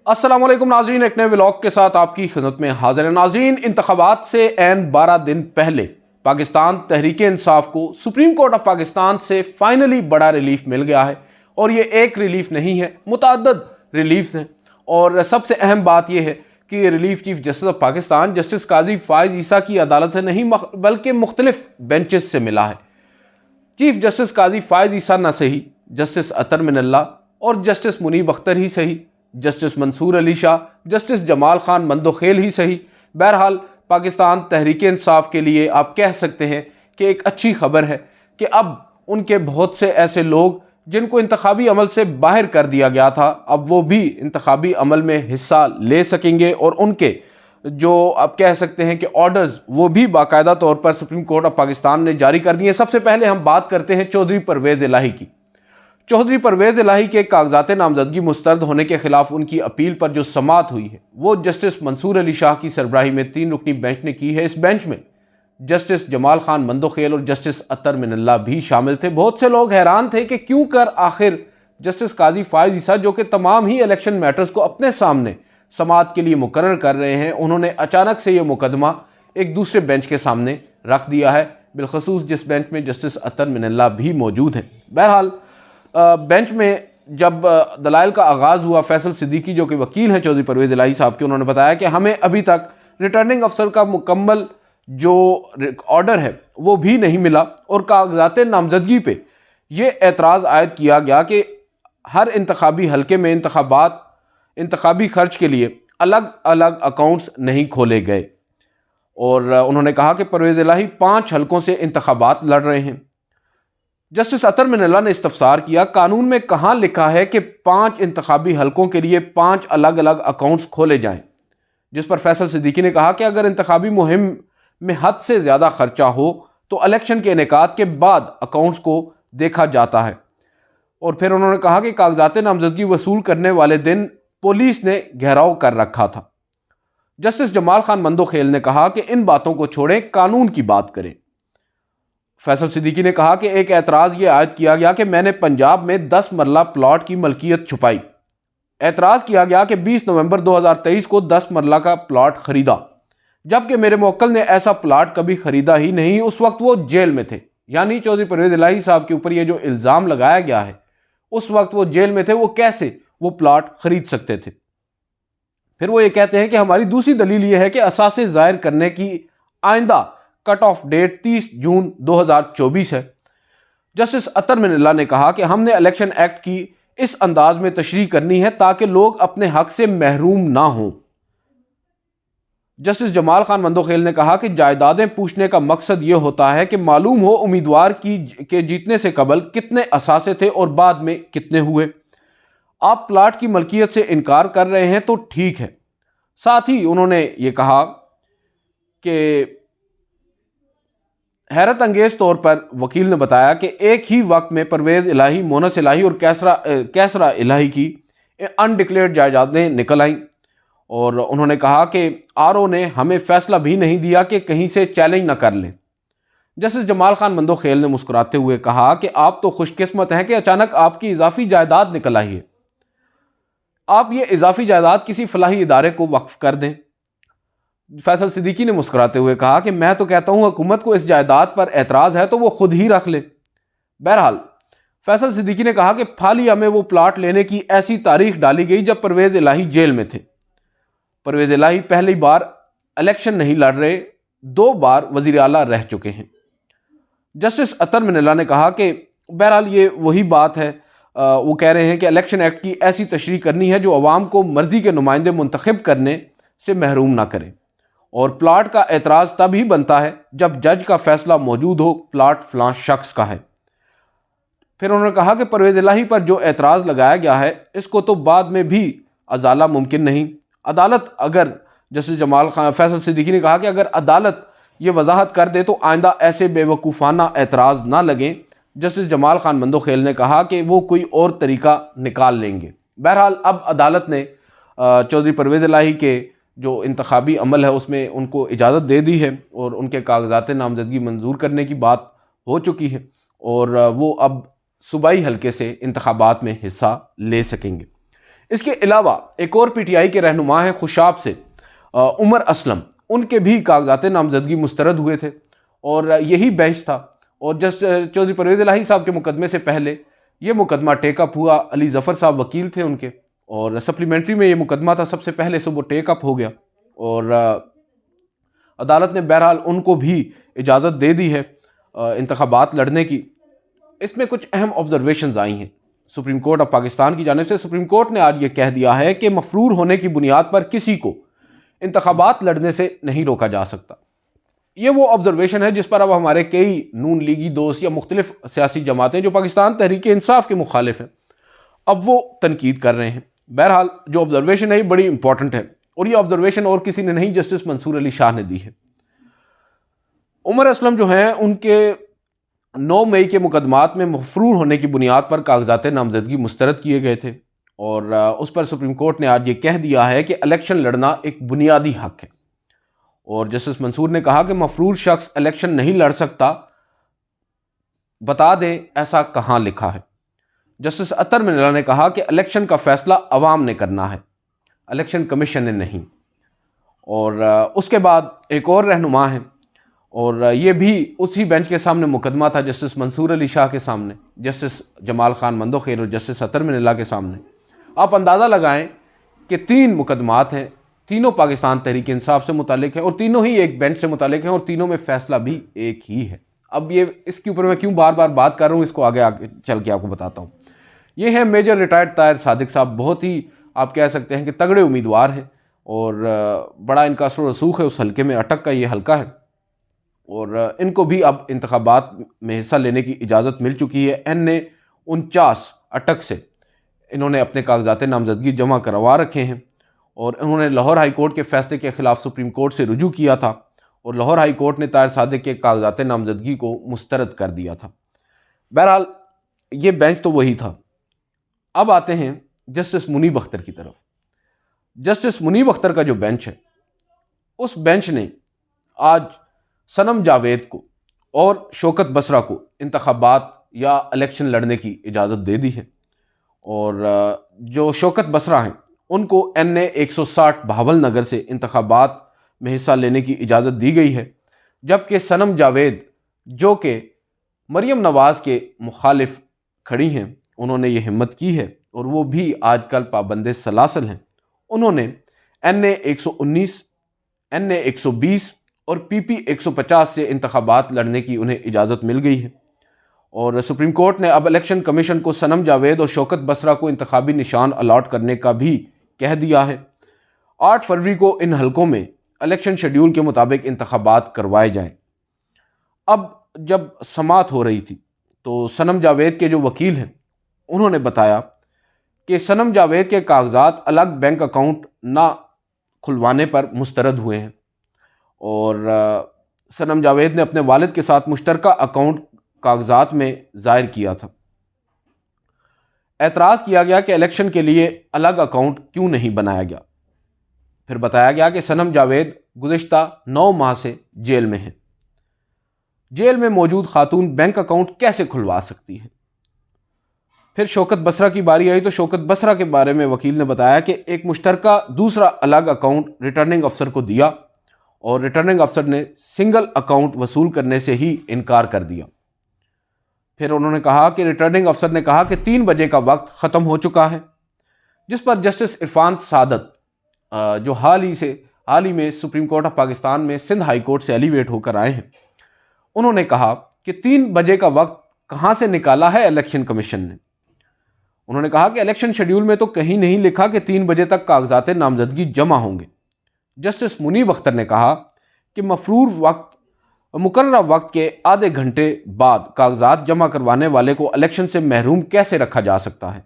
अस्सलाम वालेकुम नाज़रीन, एक नए व्लॉग के साथ आपकी खिदमत में हाजिर है। नाज़रीन, इंतखाबात से ऐन 12 दिन पहले पाकिस्तान तहरीक इंसाफ को सुप्रीम कोर्ट ऑफ पाकिस्तान से फाइनली बड़ा रिलीफ मिल गया है। और ये एक रिलीफ नहीं है, मुतअद्दिद रिलीफ्स हैं। और सबसे अहम बात यह है कि ये relief chief justice of Pakistan justice Qazi Faez Isa की अदालत से नहीं बल्कि मुख्तलिफ बेंचेस से मिला है। चीफ जस्टिस काजी फायज़ ईसा न सही, जस्टिस अतर मिनल्ला और जस्टिस मुनीब अख्तर ही सही, जस्टिस मंसूर अली शाह, जस्टिस जमाल खान मंदोखेल ही सही। बहरहाल पाकिस्तान तहरीक इंसाफ के लिए आप कह सकते हैं कि एक अच्छी खबर है कि अब उनके बहुत से ऐसे लोग जिनको इंतखाबी अमल से बाहर कर दिया गया था, अब वो भी इंतखाबी अमल में हिस्सा ले सकेंगे। और उनके जो आप कह सकते हैं कि ऑर्डर्स वो भी बाकायदा तौर पर सुप्रीम कोर्ट ऑफ पाकिस्तान ने जारी कर दिए। सबसे पहले हम बात करते हैं चौधरी परवेज़ इलाही की। चौधरी परवेज़ इलाही के कागजात नामजदगी मुस्तरद होने के खिलाफ उनकी अपील पर जो समाअत हुई है वो जस्टिस मंसूर अली शाह की सरबराही में 3 रुकनी बेंच ने की है। इस बेंच में जस्टिस जमाल खान मंदोखेल और जस्टिस अतर मिनल्ला भी शामिल थे। बहुत से लोग हैरान थे कि क्यों कर आखिर जस्टिस काजी फायज़ ईसा, जो कि तमाम ही इलेक्शन मैटर्स को अपने सामने समाअत के लिए मुकर्रर कर रहे हैं, उन्होंने अचानक से ये मुकदमा एक दूसरे बेंच के सामने रख दिया है, बिलखसूस जिस बेंच में जस्टिस अतर मिनल्ला भी मौजूद हैं। बहरहाल बेंच में जब दलाइल का आगाज़ हुआ, फैसल सिद्दीकी जो कि वकील हैं चौधरी परवेज़ इलाही साहब के, उन्होंने बताया कि हमें अभी तक रिटर्निंग अफसर का मुकम्मल जो ऑर्डर है वो भी नहीं मिला और कागजात नामजदगी पे ये एतराज़ आयद किया गया कि हर इंतखाबी हलके में इंतखाबी खर्च के लिए अलग अलग अकाउंट्स नहीं खोले गए। और उन्होंने कहा कि परवेज़ इलाही 5 हलकों से इंतखाबात लड़ रहे हैं। जस्टिस अतर मिनल्ला ने इस्तफसार किया, कानून में कहाँ लिखा है कि 5 इंतखाबी हलकों के लिए 5 अलग अलग अकाउंट्स खोले जाएं। जिस पर फैसल सिद्दीकी ने कहा कि अगर इंतखाबी मुहिम में हद से ज़्यादा खर्चा हो तो इलेक्शन के इनेकाद के बाद अकाउंट्स को देखा जाता है। और फिर उन्होंने कहा कि कागजात नामजदगी वसूल करने वाले दिन पुलिस ने घेराव कर रखा था। जस्टिस जमाल खान मंदोखेल ने कहा कि इन बातों को छोड़ें, कानून की बात करें। फैसल सिद्दीकी ने कहा कि एक एतराज़ ये आयद किया गया कि मैंने पंजाब में 10 मरला प्लॉट की मलकियत छुपाई। एतराज़ किया गया कि 20 नवंबर 2023 को 10 मरला का प्लॉट खरीदा, जबकि मेरे मुवक्किल ने ऐसा प्लॉट कभी खरीदा ही नहीं, उस वक्त वो जेल में थे। यानी चौधरी परवेज़ इलाही साहब के ऊपर ये जो इल्ज़ाम लगाया गया है, उस वक्त वो जेल में थे, वो कैसे वो प्लॉट खरीद सकते थे। फिर वो ये कहते हैं कि हमारी दूसरी दलील ये है कि असासे ज़ाहिर करने की आइंदा कट ऑफ डेट 30 जून 2024 है। जस्टिस अतर मिनल्ला ने कहा कि हमने इलेक्शन एक्ट की इस अंदाज में तशरीह करनी है ताकि लोग अपने हक से महरूम ना हों। जस्टिस जमाल खान मंदोखेल ने कहा कि जायदादें पूछने का मकसद यह होता है कि मालूम हो उम्मीदवार के जीतने से कबल कितने असासे थे और बाद में कितने हुए। आप प्लाट की मलकियत से इनकार कर रहे हैं तो ठीक है। साथ ही उन्होंने ये कहा कि हैरत अंगेज तौर पर वकील ने बताया कि एक ही वक्त में परवेज़ इलाही, मोनस इलाही और कैसरा इलाही की अनडिक्लेयर्ड जायदादें निकल आईं। और उन्होंने कहा कि आरओ ने हमें फैसला भी नहीं दिया कि कहीं से चैलेंज न कर लें। जस्टिस जमाल खान मंदोखेल ने मुस्कुराते हुए कहा कि आप तो खुशकिस्मत हैं कि अचानक आपकी इजाफी जायदाद निकल आई है। आप ये इजाफी जायदाद किसी फलाही इदारे को वक्फ कर दें। फैसल सिद्दीकी ने मुस्कुराते हुए कहा कि मैं तो कहता हूं हुकूमत को इस जायदाद पर एतराज़ है तो वो खुद ही रख ले। बहरहाल फैसल सिद्दीकी ने कहा कि फालिया में वो प्लाट लेने की ऐसी तारीख डाली गई जब परवेज़ इलाही जेल में थे। परवेज़ इलाही पहली बार इलेक्शन नहीं लड़ रहे, 2 बार वज़ीर आला रह चुके हैं। जस्टिस अतर मिनल्ला ने कहा कि बहरहाल ये वही बात है, वो कह रहे हैं कि इलेक्शन एक्ट की ऐसी तशरीह करनी है जो अवाम को मर्जी के नुमाइंदे मुंतखब करने से महरूम ना करे। और प्लाट का एतराज़ तब ही बनता है जब जज का फैसला मौजूद हो प्लाट फलां शख्स का है। फिर उन्होंने कहा कि परवेज़ इलाही पर जो एतराज़ लगाया गया है इसको तो बाद में भी अजाला मुमकिन नहीं। अदालत अगर जस्टिस जमाल खान फैसल सिद्दीकी ने कहा कि अगर अदालत ये वजाहत कर दे तो आइंदा ऐसे बेवकूफ़ाना एतराज़ ना लगें। जस्टिस जमाल खान मंदोखेल ने कहा कि वो कोई और तरीका निकाल लेंगे। बहरहाल अब अदालत ने चौधरी परवेज़ इलाही के जो इंतखाबी अमल है उसमें उनको इजाज़त दे दी है और उनके कागजात नामजदगी मंजूर करने की बात हो चुकी है और वो अब सूबाई हलके से इंतखाबात में हिस्सा ले सकेंगे। इसके अलावा एक और पीटीआई के रहनुमा हैं खुशाब से उमर असलम, उनके भी कागजात नामजदगी मुस्तरद हुए थे और यही बेंच था। और जस्टिस चौधरी परवेज़ इलाही साहब के मुकदमे से पहले ये मुकदमा टेकअप हुआ। अली ज़फ़र साहब वकील थे उनके, और सप्लीमेंट्री में ये मुकदमा था सबसे पहले से, वो टेकअप हो गया और अदालत ने बहरहाल उनको भी इजाज़त दे दी है इंतखाबात लड़ने की। इसमें कुछ अहम ऑब्जर्वेशंस आई हैं सुप्रीम कोर्ट ऑफ पाकिस्तान की जानिब से। सुप्रीम कोर्ट ने आज ये कह दिया है कि मफरूर होने की बुनियाद पर किसी को इंतखाबात लड़ने से नहीं रोका जा सकता। ये वो ऑब्जर्वेशन है जिस पर अब हमारे कई नून लीगी दोस्त या मुख्तलिफ सियासी जमातें जो पाकिस्तान तहरीक इंसाफ के मुखालिफ हैं, अब वो तनकीद कर रहे हैं। बहरहाल जो ऑब्जर्वेशन है ये बड़ी इंपॉर्टेंट है, और ये ऑब्जर्वेशन और किसी ने नहीं, जस्टिस मंसूर अली शाह ने दी है। उमर असलम जो हैं उनके 9 मई के मुकदमात में मफरूर होने की बुनियाद पर कागजात नामजदगी मुस्तरद किए गए थे, और उस पर सुप्रीम कोर्ट ने आज ये कह दिया है कि इलेक्शन लड़ना एक बुनियादी हक है। और जस्टिस मंसूर ने कहा कि मफरूर शख्स इलेक्शन नहीं लड़ सकता, बता दे ऐसा कहाँ लिखा है। जस्टिस अतर मिनल्ला ने कहा कि इलेक्शन का फैसला अवाम ने करना है, इलेक्शन कमीशन ने नहीं। और उसके बाद एक और रहनुमा है, और ये भी उसी बेंच के सामने मुकदमा था, जस्टिस मंसूर अली शाह के सामने, जस्टिस जमाल खान मंदोखेर और जस्टिस अतर मिनल्ला के सामने। आप अंदाज़ा लगाएं कि 3 मुकदमात हैं, तीनों पाकिस्तान तहरीक इंसाफ से मुतालिक हैं और तीनों ही एक बेंच से मुतालिक हैं, और तीनों में फ़ैसला भी एक ही है। अब ये इसके ऊपर मैं क्यों बार बार बात कर रहा हूँ, इसको आगे चल के आपको बताता हूँ। ये है मेजर रिटायर्ड ताहिर सादिक साहब, बहुत ही आप कह सकते हैं कि तगड़े उम्मीदवार हैं, और बड़ा इनका असर रसूख है उस हल्के में, अटक का ये हल्का है, और इनको भी अब इंतखाबात में हिस्सा लेने की इजाज़त मिल चुकी है। NA 49 अटक से इन्होंने अपने कागजात नामजदगी जमा करवा रखे हैं, और उन्होंने लाहौर हाई कोर्ट के फैसले के ख़िलाफ़ सुप्रीम कोर्ट से रुजू किया था, और लाहौर हाई कोर्ट ने ताहिर सादिक के कागजात नामजदगी को मुस्तरद कर दिया था। बहरहाल ये बेंच तो वही था। अब आते हैं जस्टिस मुनीब अख्तर की तरफ। जस्टिस मुनीब अख्तर का जो बेंच है, उस बेंच ने आज सनम जावेद को और शौकत बसरा को इंतखाबात या इलेक्शन लड़ने की इजाज़त दे दी है। और जो शौकत बसरा हैं उनको NA 160 बहावल नगर से इंतखाबात में हिस्सा लेने की इजाज़त दी गई है, जबकि सनम जावेद जो कि मरियम नवाज़ के मुखालिफ खड़ी हैं, उन्होंने ये हिम्मत की है, और वो भी आजकल पाबंद सलासल हैं। उन्होंने NA 119, NA 120 और PP 150 से इंतखाबात लड़ने की उन्हें इजाज़त मिल गई है। और सुप्रीम कोर्ट ने अब इलेक्शन कमीशन को सनम जावेद और शौकत बसरा को इंतखाबी निशान अलॉट करने का भी कह दिया है। 8 फरवरी को इन हलकों में इलेक्शन शेड्यूल के मुताबिक इंतखाबात करवाए जाएं। अब जब समात हो रही थी तो सनम जावेद के जो वकील हैं उन्होंने बताया कि सनम जावेद के कागजात अलग बैंक अकाउंट ना खुलवाने पर मुस्तरद हुए हैं, और सनम जावेद ने अपने वालिद के साथ मुश्तरका अकाउंट कागजात में ज़ाहिर किया था। एतराज़ किया गया कि इलेक्शन के लिए अलग अकाउंट क्यों नहीं बनाया गया। फिर बताया गया कि सनम जावेद गुज़िश्ता 9 माह से जेल में है। जेल में मौजूद खातून बैंक अकाउंट कैसे खुलवा सकती है। फिर शौकत बसरा की बारी आई तो शौकत बसरा के बारे में वकील ने बताया कि एक मुश्तरका दूसरा अलग अकाउंट रिटर्निंग अफसर को दिया, और रिटर्निंग अफसर ने सिंगल अकाउंट वसूल करने से ही इनकार कर दिया। फिर उन्होंने कहा कि रिटर्निंग अफसर ने कहा कि 3 बजे का वक्त ख़त्म हो चुका है, जिस पर जस्टिस इरफान सादत जो हाल ही में सुप्रीम कोर्ट ऑफ पाकिस्तान में सिंध हाई कोर्ट से एलिवेट होकर आए हैं, उन्होंने कहा कि 3 बजे का वक्त कहाँ से निकाला है इलेक्शन कमीशन ने। उन्होंने कहा कि इलेक्शन शेड्यूल में तो कहीं नहीं लिखा कि 3 बजे तक कागजात नामजदगी जमा होंगे। जस्टिस मुनीब अख्तर ने कहा कि मुकर्रर वक्त के आधे घंटे बाद कागजात जमा करवाने वाले को इलेक्शन से महरूम कैसे रखा जा सकता है।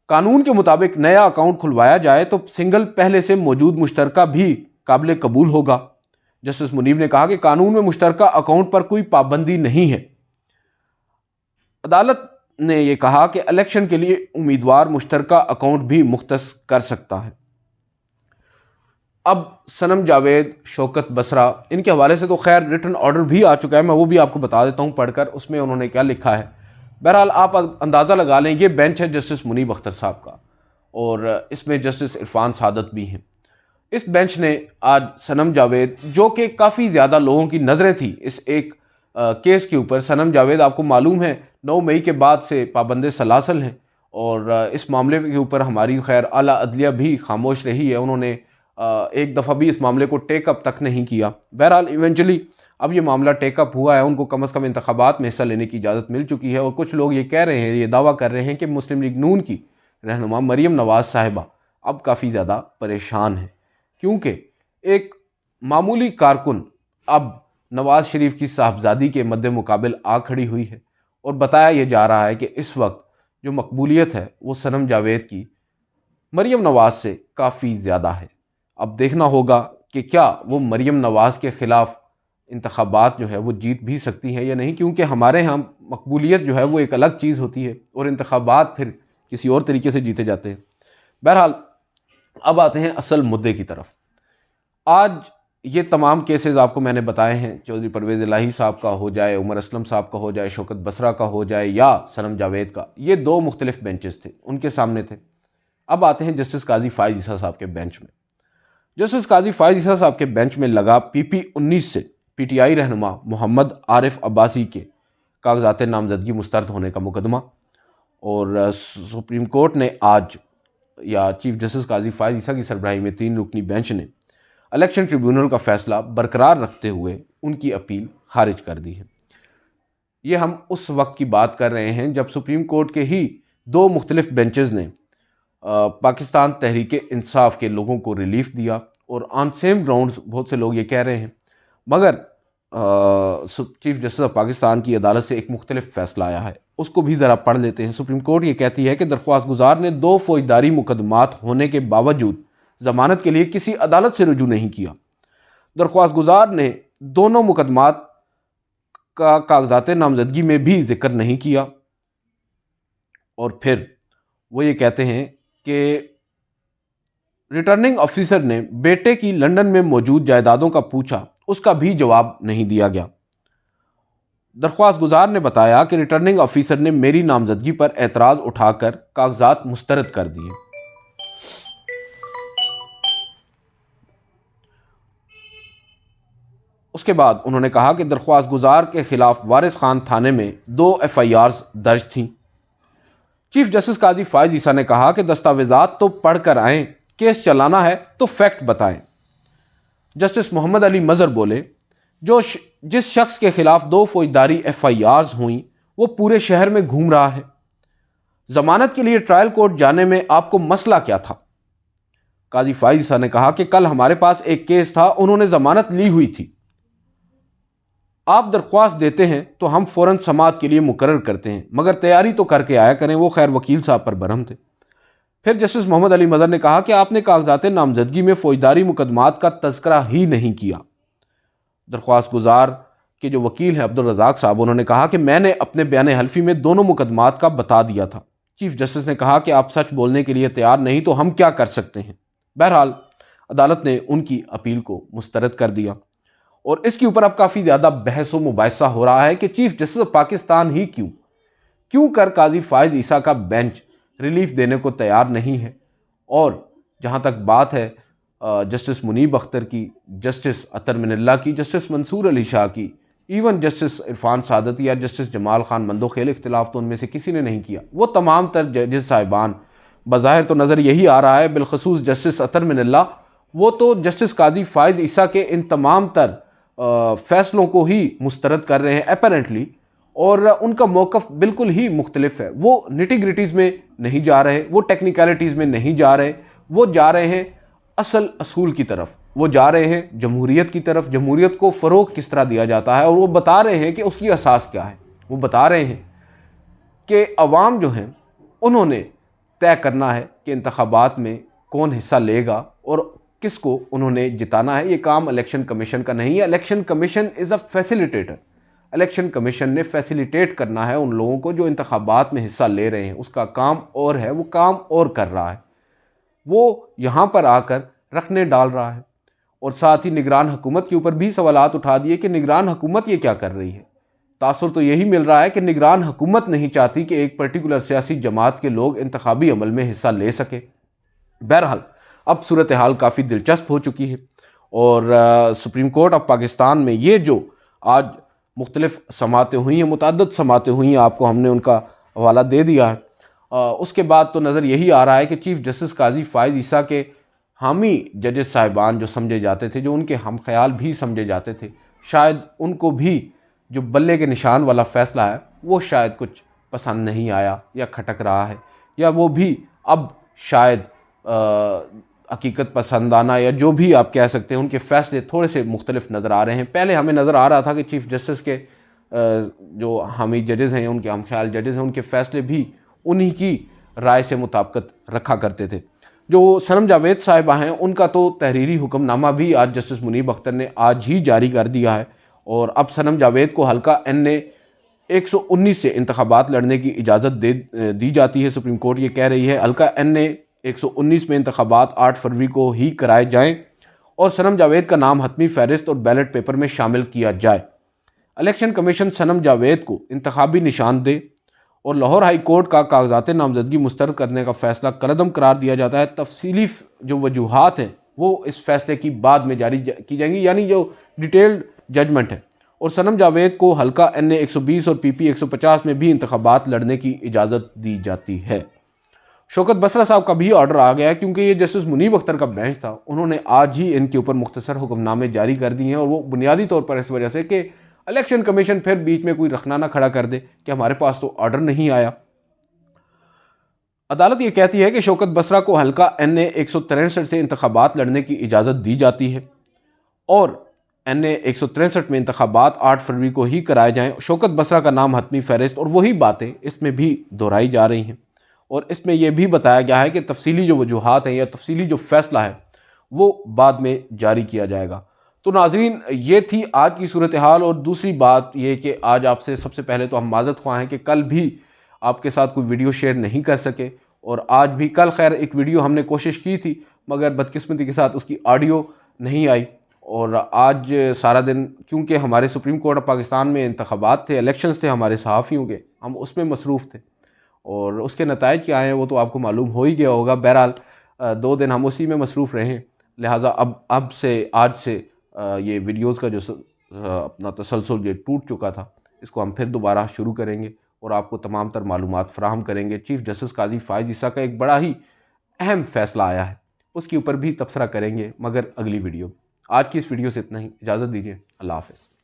कानून के मुताबिक नया अकाउंट खुलवाया जाए तो सिंगल पहले से मौजूद मुश्तरका भी काबिल कबूल होगा। जस्टिस मुनीब ने कहा कि कानून में मुश्तरका अकाउंट पर कोई पाबंदी नहीं है। अदालत ने यह कहा कि इलेक्शन के लिए उम्मीदवार मुश्तरका अकाउंट भी मुख्तस कर सकता है। अब सनम जावेद, शौकत बसरा, इनके हवाले से तो खैर रिटन ऑर्डर भी आ चुका है, मैं वो भी आपको बता देता हूँ पढ़कर उसमें उन्होंने क्या लिखा है। बहरहाल आप अंदाज़ा लगा लें, ये बेंच है जस्टिस मुनीब अख्तर साहब का, और इसमें जस्टिस इरफान सादत भी हैं। इस बेंच ने आज सनम जावेद, जो कि काफ़ी ज़्यादा लोगों की नज़रें थी इस एक केस के ऊपर, सनम जावेद आपको मालूम है 9 मई के बाद से पाबंद सलासल हैं और इस मामले के ऊपर हमारी खैर आला अदलिया भी खामोश रही है। उन्होंने एक दफ़ा भी इस मामले को टेकअप तक नहीं किया। बहरहाल इवेंचुअली अब ये मामला टेकअप हुआ है, उनको कम अज़ कम इंतखाबात में हिस्सा लेने की इजाज़त मिल चुकी है। और कुछ लोग ये कह रहे हैं, ये दावा कर रहे हैं कि मुस्लिम लीग नून की रहनुमा मरीम नवाज़ साहिबा अब काफ़ी ज़्यादा परेशान है, क्योंकि एक मामूली कारकुन अब नवाज़ शरीफ की साहबजादी के मद्दे मुकाबिल आ खड़ी हुई है। और बताया यह जा रहा है कि इस वक्त जो मकबूलियत है वो सनम जावेद की मरीम नवाज़ से काफ़ी ज़्यादा है। अब देखना होगा कि क्या वो मरीम नवाज़ के ख़िलाफ़ इंतखाबात जो है वो जीत भी सकती हैं या नहीं, क्योंकि हमारे यहाँ मकबूलियत जो है वो एक अलग चीज़ होती है और इंतखाबात फिर किसी और तरीके से जीते जाते हैं। बहरहाल अब आते हैं असल मुद्दे की तरफ। आज ये तमाम केसेस आपको मैंने बताए हैं, चौधरी परवेज़ इलाही साहब का हो जाए, उमर असलम साहब का हो जाए, शौकत बसरा का हो जाए या सनम जावेद का, ये 2 मुख्तलिफ बेंचेस थे, उनके सामने थे। अब आते हैं जस्टिस काजी फ़ाइज़ ईसा साहब के बेंच में। जस्टिस काजी फ़ाइज़ ईसा साहब के बेंच में लगा PP-19 से PTI रहनुमा मोहम्मद आरिफ अब्बासी के कागजात नामजदगी मुस्तरद होने का मुकदमा। और सुप्रीम कोर्ट ने आज, या चीफ जस्टिस काजी फ़ाइज़ ईसा की सरबराही में 3 रुकनी बेंच ने इलेक्शन ट्रिब्यूनल का फैसला बरकरार रखते हुए उनकी अपील खारिज कर दी है। ये हम उस वक्त की बात कर रहे हैं जब सुप्रीम कोर्ट के ही 2 मुख्तलिफ बेंचेस ने पाकिस्तान तहरीक इंसाफ के लोगों को रिलीफ दिया। और ऑन सेम ग्राउंड्स बहुत से लोग ये कह रहे हैं, मगर चीफ जस्टिस ऑफ पाकिस्तान की अदालत से एक मुख्तलिफ फ़ैसला आया है, उसको भी ज़रा पढ़ लेते हैं। सुप्रीम कोर्ट ये कहती है कि दरख्वास्त गुजार ने 2 फौजदारी मुकदमात होने के बावजूद ज़मानत के लिए किसी अदालत से रुजू नहीं किया। दरख्वास्त गुजार ने दोनों मुकदमात का कागजात नामजदगी में भी जिक्र नहीं किया। और फिर वो ये कहते हैं कि रिटर्निंग ऑफिसर ने बेटे की लंदन में मौजूद जायदादों का पूछा, उसका भी जवाब नहीं दिया गया। दरख्वास्त गुजार ने बताया कि रिटर्निंग ऑफिसर ने मेरी नामजदगी पर एतराज़ उठाकर कागजात मुस्तरद कर दिए। उसके बाद उन्होंने कहा कि दरख्वास्त गुजार के खिलाफ वारिस खान थाने में 2 FIRs दर्ज थीं। चीफ जस्टिस काजी फ़ाइज़ ईसा ने कहा कि दस्तावेज़ात तो पढ़ कर आएँ, केस चलाना है तो फैक्ट बताएं। जस्टिस मोहम्मद अली मज़हर बोले, जिस शख्स के खिलाफ 2 फौजदारी FIRs हुई वो पूरे शहर में घूम रहा है। जमानत के लिए ट्रायल कोर्ट जाने में आपको मसला क्या था? काजी फ़ाइज़ ईसा ने कहा कि कल हमारे पास एक केस था, उन्होंने जमानत ली हुई थी। आप दरख्वास्त देते हैं तो हम फ़ौरन समाअत के लिए मुकर्रर करते हैं, मगर तैयारी तो करके आया करें। वो खैर वकील साहब पर बरहम थे। फिर जस्टिस मोहम्मद अली मज़हर ने कहा कि आपने कागजात नामजदगी में फ़ौजदारी मुकदमात का तज़किरा ही नहीं किया। दरख्वास्त गुजार के जो वकील हैं अब्दुल रज़ाक साहब, उन्होंने कहा कि मैंने अपने बयान हल्फी में दोनों मुकदमात का बता दिया था। चीफ जस्टिस ने कहा कि आप सच बोलने के लिए तैयार नहीं तो हम क्या कर सकते हैं। बहरहाल अदालत ने उनकी अपील को मुस्तरद कर दिया और इसके ऊपर अब काफ़ी ज़्यादा बहस व मुबाहिसा हो रहा है कि चीफ जस्टिस ऑफ पाकिस्तान ही क्यों कर काजी फ़ाइज़ ईसा का बेंच रिलीफ देने को तैयार नहीं है। और जहाँ तक बात है जस्टिस मुनीब अख्तर की, जस्टिस अतर मिनल्ला की, जस्टिस मंसूर अली शाह की, इवन जस्टिस इरफान सादत या जस्टिस जमाल खान मंदोखेल, इख्तिलाफ तो उनमें से किसी ने नहीं किया। वो तमाम तर जजेस साहिबान, बज़ाहिर तो नज़र यही आ रहा है, बिलखसूस जस्टिस अतर मिनल्ला, वो तो जस्टिस काजी फ़ाइज़ ईसा के इन तमाम तर फ़ैसलों को ही मुस्तरद कर रहे हैं अपेरेंटली, और उनका मौक़िफ़ बिल्कुल ही मुख्तलिफ है। वो निटी-ग्रिटीज़ में नहीं जा रहे, वो टेक्निकलिटीज़ में नहीं जा रहे, वो जा रहे हैं असल असूल की तरफ, वो जा रहे हैं जमहूरियत की तरफ। जमहूरियत को फ़रोग़ किस तरह दिया जाता है और वो बता रहे हैं कि उसकी असास क्या है। वो बता रहे हैं कि अवाम जो हैं उन्होंने तय करना है कि इंतखाबात में कौन हिस्सा लेगा और किसको उन्होंने जिताना है। ये काम इलेक्शन कमीशन का नहीं है। Election commission is a facilitator. Election commission ने फैसिलिटेट करना है उन लोगों को जो इंतखाबात में हिस्सा ले रहे हैं। उसका काम और है, वो काम और कर रहा है। वो यहाँ पर आकर रखने डाल रहा है और साथ ही निगरान हुकूमत के ऊपर भी सवालात उठा दिए कि निगरान हुकूमत ये क्या कर रही है। तासुर तो यही मिल रहा है कि निगरान हुकूमत नहीं चाहती कि एक पर्टिकुलर सियासी जमात के लोग इंतखाबी अमल में हिस्सा ले सके। बहरहाल अब सूरत हाल काफ़ी दिलचस्प हो चुकी है और सुप्रीम कोर्ट ऑफ पाकिस्तान में ये जो आज मुख्तलिफ समातें हुई हैं, मुतअद्दिद समातें हुई हैं, आपको हमने उनका हवाला दे दिया है। उसके बाद तो नज़र यही आ रहा है कि चीफ़ जस्टिस काजी फ़ाइज़ ईसा के हामी जजेस साहिबान जो समझे जाते थे, जो उनके हम ख्याल भी समझे जाते थे, शायद उनको भी जो बल्ले के निशान वाला फ़ैसला है वो शायद कुछ पसंद नहीं आया या खटक रहा है, या वो भी अब शायद हकीकत पसंदाना या जो भी आप कह सकते हैं उनके फ़ैसले थोड़े से मुख्तलिफ नज़र आ रहे हैं। पहले हमें नज़र आ रहा था कि चीफ़ जस्टिस के जो हामी जजेस हैं, उनके हम ख्याल जजेस हैं, उनके फ़ैसले भी उन्हीं की राय से मुताबिकत रखा करते थे। जो सनम जावेद साहिबा हैं उनका तो तहरीरी हुक्मनामा भी आज जस्टिस मुनीब अख्तर ने आज ही जारी कर दिया है और अब सनम जावेद को हल्का NA 119 से इंतखाबात लड़ने की इजाज़त दी जाती है। सुप्रीम कोर्ट ये कह रही है हल्का NA 119 में इंतखाबात 8 फरवरी को ही कराए जाएँ और सनम जावेद का नाम हतमी फहरिस्त और बैलेट पेपर में शामिल किया जाए। इलेक्शन कमीशन सनम जावेद को इंतखाबी निशान दे और लाहौर हाई कोर्ट का कागजात नामजदगी मुस्तरद करने का फ़ैसला कलअदम करार दिया जाता है। तफसीली जो वजूहात हैं वो इस फैसले की बाद में जारी की जाएंगी, यानी जो डिटेल्ड जजमेंट है। और सनम जावेद को हल्का NA 120 और PP 150 में भी इंतखाबात लड़ने की इजाज़त दी जाती है। शौकत बसरा साहब का भी ऑर्डर आ गया है, क्योंकि ये जस्टिस मुनीब अख्तर का बेंच था, उन्होंने आज ही इनके ऊपर मुख्तसर हुक्मनामे जारी कर दिए हैं और वो बुनियादी तौर पर इस वजह से कि इलेक्शन कमीशन फिर बीच में कोई रखना खड़ा कर दे कि हमारे पास तो ऑर्डर नहीं आया। अदालत ये कहती है कि शौकत बसरा को हल्का NA 163 से इंतखाबात लड़ने की इजाज़त दी जाती है और NA 163 में इंतखाबात 8 फरवरी को ही कराए जाएँ। शौकत बसरा का नाम हतमी फहरिस्त और वही बातें इसमें भी दोहराई जा रही हैं और इसमें यह भी बताया गया है कि तफसीली जो वजूहात हैं या तफसीली जो फ़ैसला है वो बाद में जारी किया जाएगा। तो नाज़रीन, ये थी आज की सूरत हाल। और दूसरी बात ये कि आज आपसे सबसे पहले तो हम माज़रत ख्वाह हैं कि कल भी आपके साथ कोई वीडियो शेयर नहीं कर सके और आज भी, कल खैर एक वीडियो हमने कोशिश की थी मगर बदकिस्मती के साथ उसकी ऑडियो नहीं आई और आज सारा दिन क्योंकि हमारे सुप्रीम कोर्ट ऑफ पाकिस्तान में इंतखाबात थे, इलेक्शंस थे हमारे सहाफ़ियों के, हम उसमें मसरूफ़ थे और उसके नताइज क्या आए हैं वो तो आपको मालूम हो ही गया होगा। बहरहाल 2 दिन हम उसी में मसरूफ़ रहे, लिहाजा अब से आज से ये वीडियोज़ का जो अपना तसलसल ये टूट चुका था, इसको हम फिर दोबारा शुरू करेंगे और आपको तमाम तर मालूमात फ़राहम करेंगे। चीफ़ जस्टिस काजी फ़ाइज़ ईसा का एक बड़ा ही अहम फ़ैसला आया है, उसके ऊपर भी तबसरा करेंगे मगर अगली वीडियो। आज की इस वीडियो से इतना ही, इजाज़त दीजिए, अल्लाह हाफ़िज़।